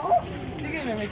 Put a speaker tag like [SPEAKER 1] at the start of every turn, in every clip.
[SPEAKER 1] Sige na, may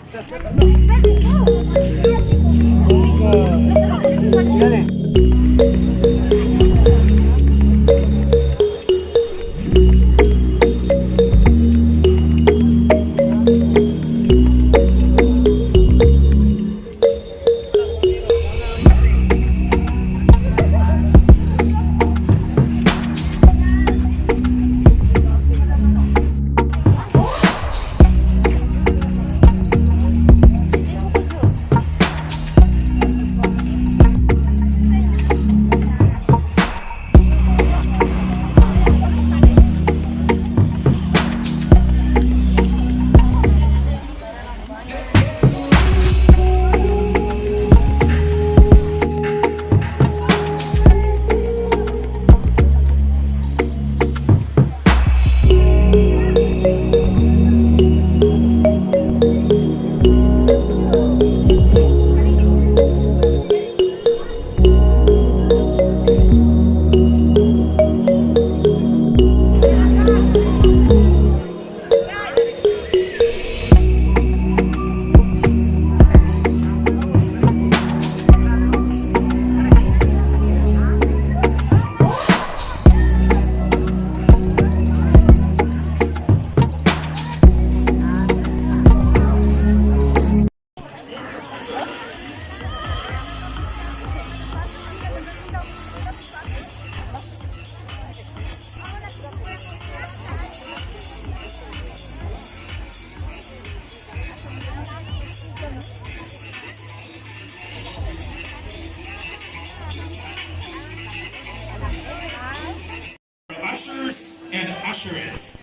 [SPEAKER 2] ushers and usherettes.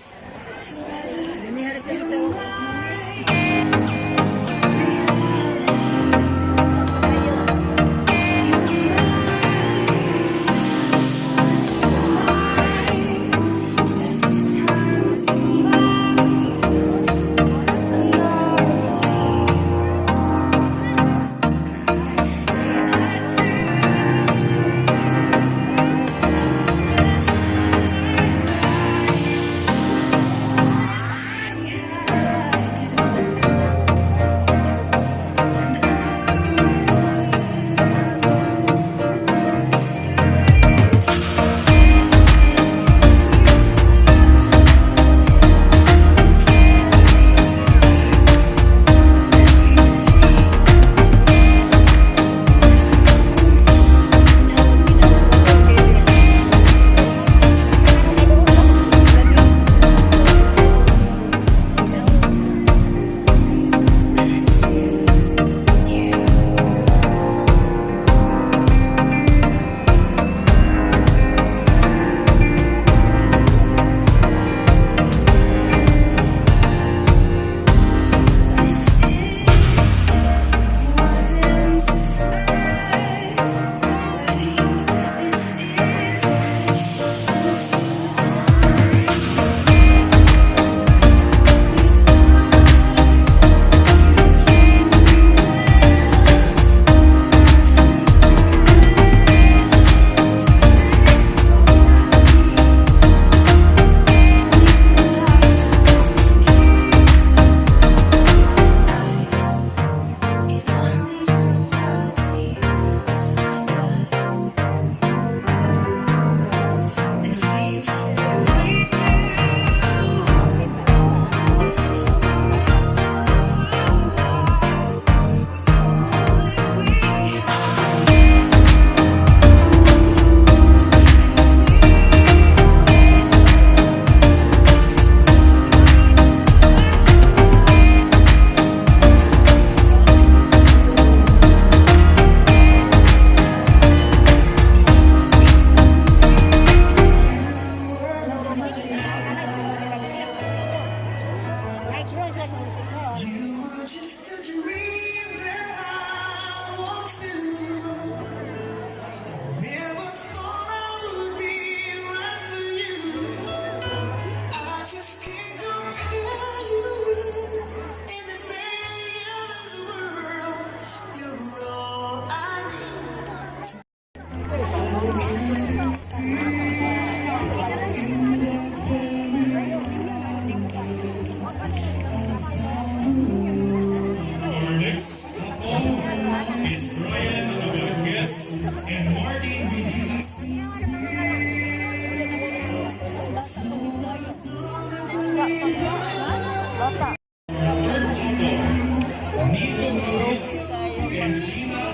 [SPEAKER 2] Nico and Gina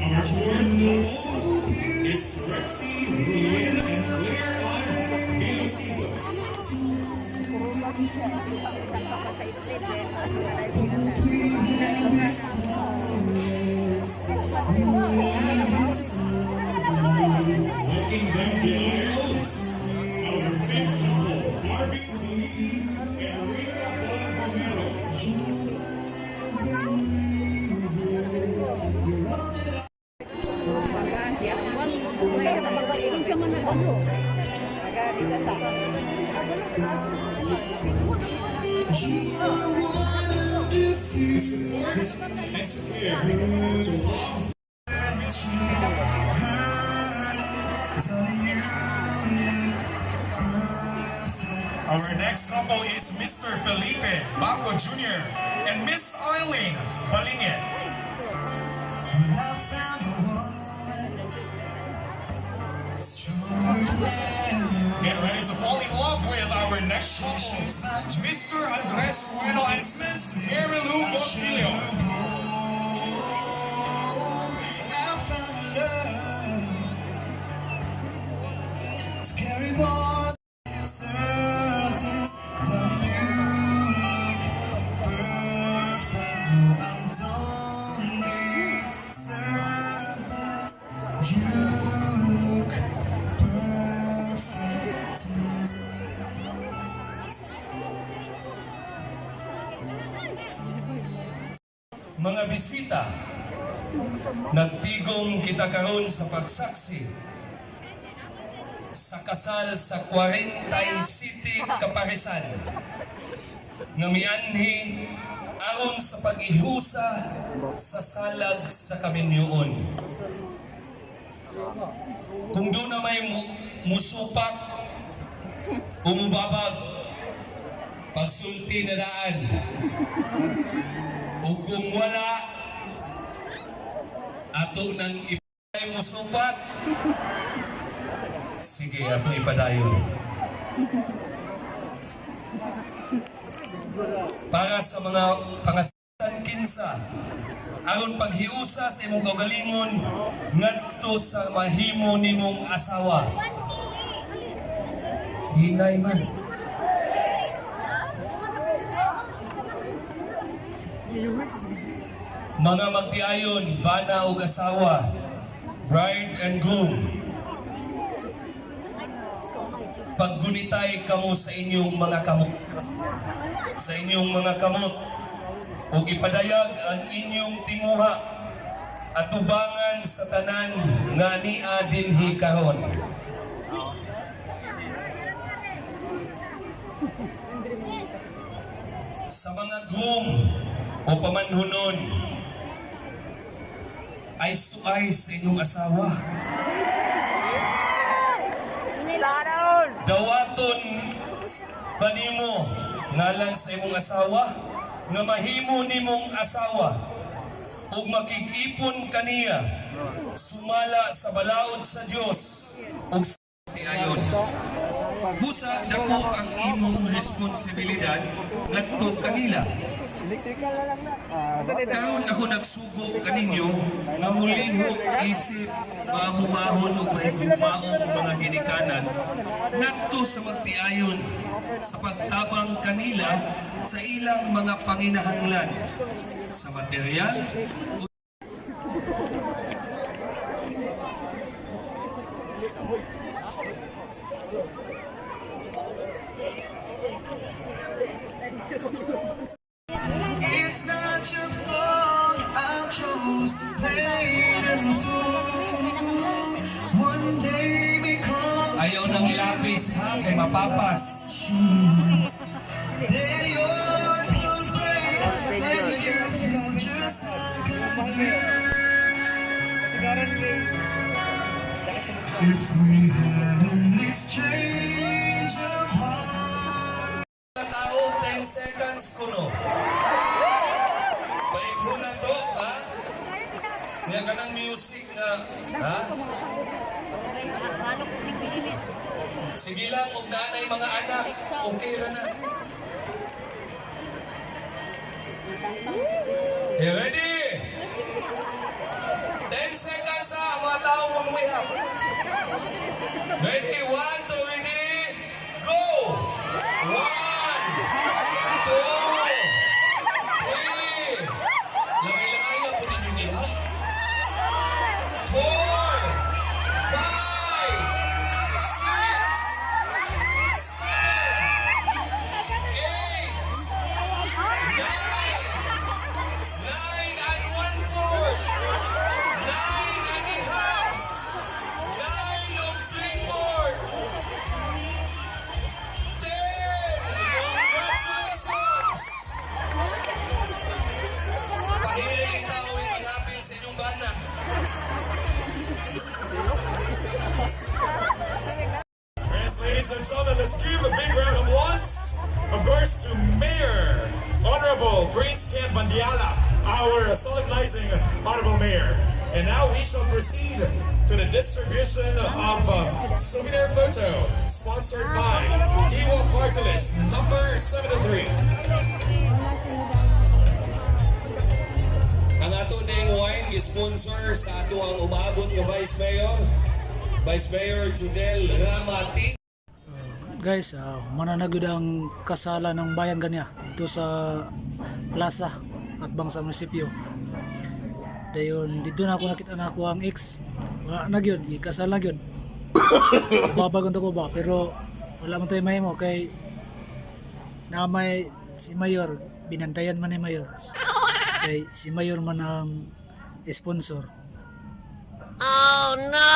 [SPEAKER 2] Our fourth is Rexy, Julian, and Claire on Velocito. Walking down the aisles, our fifth couple, Harvey Luigi and Rita Romero. To support and to care, to love. Our next couple is Mr. Felipe Baco Jr. and Miss Eileen Balingit. Get ready to fall in love with our next couple, Mr. Andres Bueno and Miss Mary Lou Bostilio.
[SPEAKER 1] Mga bisita, nagtigom kita karon sa pagsaksi sa kasal sa 40 City Kaparisan nga mianhi aron sa pag-ihusa sa salag sa kaminyoon. Kung doon na may musupak o mubabag, pagsulti na daan, o kung wala, ato nang ipadayon mo supat, sige, ato ipadayon. Para sa mga pangasalan kinsa, aron paghiusa sa imong kaugalingon, ngadto sa mahimo nimong asawa. Hinay man. Mga magtiayon, bana o asawa, bride and groom, paggunitay kamo sa inyong mga kamot, o ipadayag ang inyong timuha at tubangan sa tanan nga niya dinhi karon. Sa mga groom o pamanhunon, eyes to eyes sa inyong asawa. Dawaton ba nimo ngalan sa imong asawa nga mahimo nimong asawa ug makig-ipon kaniya sumala sa balaod sa Dios ug sa tiayon. Busa dako ang imong responsibilidad ngadto kanila. Karon ako nagsugo kaninyo nga mulihok isip, mamumahon ug mahigugmaong mga ginikanan ngadto sa magtiayon sa pagtabang kanila sa ilang mga panginahanglan sa material
[SPEAKER 3] It's not your fault, I chose to play the fool. One day because
[SPEAKER 1] ayaw ng lapis ha, kay mapapas.
[SPEAKER 3] then your heart will break and you feel just like I do. If we had an exchange of hearts.
[SPEAKER 1] Tao 10 seconds kuno. Nga kanang music nga, ha? Sige lang, og nanay mga anak, okay ra na. You ready? 10 seconds ha, mga tao mamuyap. Ready? 1, 2, ready? Go! 1, 2, 3. Langay-langaya po ninyo niya. 4, 5, 6, 7, 8, 9 and 1/4, 9 and a half, 9 and 3/4, 10. Congratulations! Pahiling tao yung mag-apil sa inyong bana.
[SPEAKER 2] Yes, ladies and gentlemen, let's give a big round of applause, of course, to Mayor Honorable Greenscan Bandiala, our solemnizing Honorable Mayor. And now we shall proceed to the distribution of souvenir photo, sponsored by Diwa Party List number 73.
[SPEAKER 1] Ang ato ding wine gi-sponsor sa ato ang umabot nga Vice Mayor Judel Ramati.
[SPEAKER 4] Guys, mananagod ang kasalan ng bayan ganya dito sa plaza at bangsa munisipyo. Dayon dito na ako nakita na ako ang ex. Wa na gyud, ikasal na gyud. Babagon ko ba pero wala man tay mahimo kay namay si Mayor, binantayan man ni Mayor. Kay si Mayor man ang sponsor. Oh no!